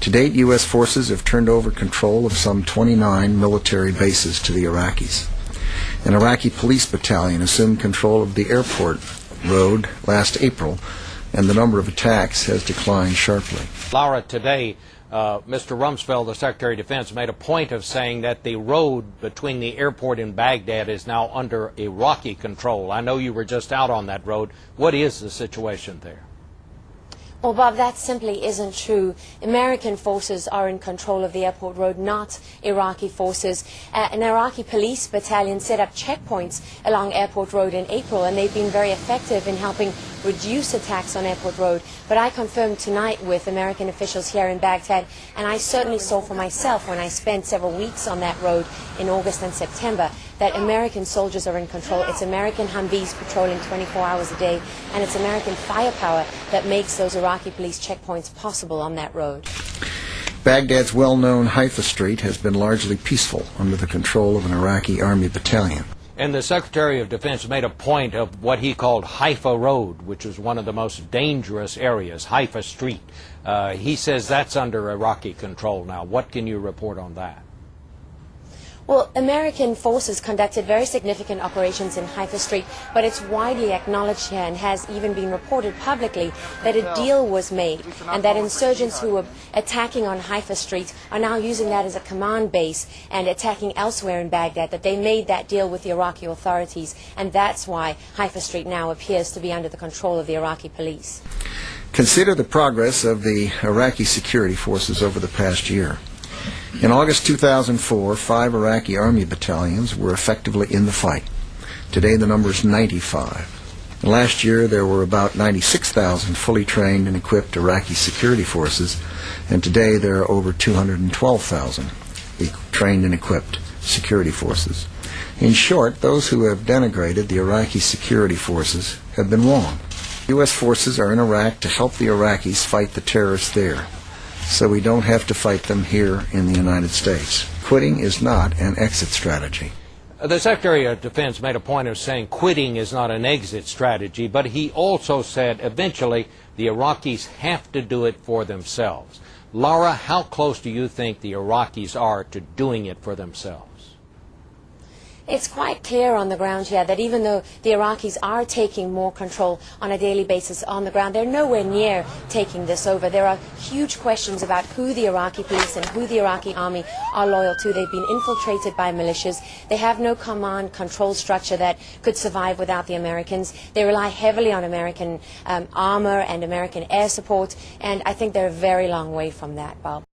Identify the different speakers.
Speaker 1: To date, U.S. forces have turned over control of some 29 military bases to the Iraqis. An Iraqi police battalion assumed control of the airport road last April, and the number of attacks has declined sharply.
Speaker 2: Laura, today, Mr. Rumsfeld, the Secretary of Defense, made a point of saying that the road between the airport and Baghdad is now under Iraqi control. I know you were just out on that road. What is the situation there?
Speaker 3: Well, Bob, that simply isn't true. American forces are in control of the airport road, not Iraqi forces. An Iraqi police battalion set up checkpoints along airport road in April, and they've been very effective in helping reduce attacks on airport road. But I confirmed tonight with American officials here in Baghdad, and I certainly saw for myself when I spent several weeks on that road in August and September, that American soldiers are in control. It's American Humvees patrolling 24 hours a day, and it's American firepower that makes those Iraqi police checkpoints possible on that road.
Speaker 1: Baghdad's well-known Haifa Street has been largely peaceful under the control of an Iraqi army battalion.
Speaker 2: And the Secretary of Defense made a point of what he called Haifa Road, which is one of the most dangerous areas, Haifa Street. He says that's under Iraqi control now. What can you report on that?
Speaker 3: Well, American forces conducted very significant operations in Haifa Street, but it's widely acknowledged here and has even been reported publicly that a deal was made, and that insurgents who were attacking on Haifa Street are now using that as a command base and attacking elsewhere in Baghdad, that they made that deal with the Iraqi authorities, and that's why Haifa Street now appears to be under the control of the Iraqi police.
Speaker 1: Consider the progress of the Iraqi security forces over the past year. In August 2004, 5 Iraqi army battalions were effectively in the fight. Today the number is 95. Last year there were about 96,000 fully trained and equipped Iraqi security forces, and today there are over 212,000 trained and equipped security forces. In short, those who have denigrated the Iraqi security forces have been wrong. U.S. forces are in Iraq to help the Iraqis fight the terrorists there, so we don't have to fight them here in the United States. Quitting is not an exit strategy.
Speaker 2: The Secretary of Defense made a point of saying quitting is not an exit strategy, but he also said eventually the Iraqis have to do it for themselves. Laura, how close do you think the Iraqis are to doing it for themselves?
Speaker 3: It's quite clear on the ground here that even though the Iraqis are taking more control on a daily basis on the ground, they're nowhere near taking this over. There are huge questions about who the Iraqi police and who the Iraqi army are loyal to. They've been infiltrated by militias. They have no command control structure that could survive without the Americans. They rely heavily on American armor and American air support, and I think they're a very long way from that, Bob.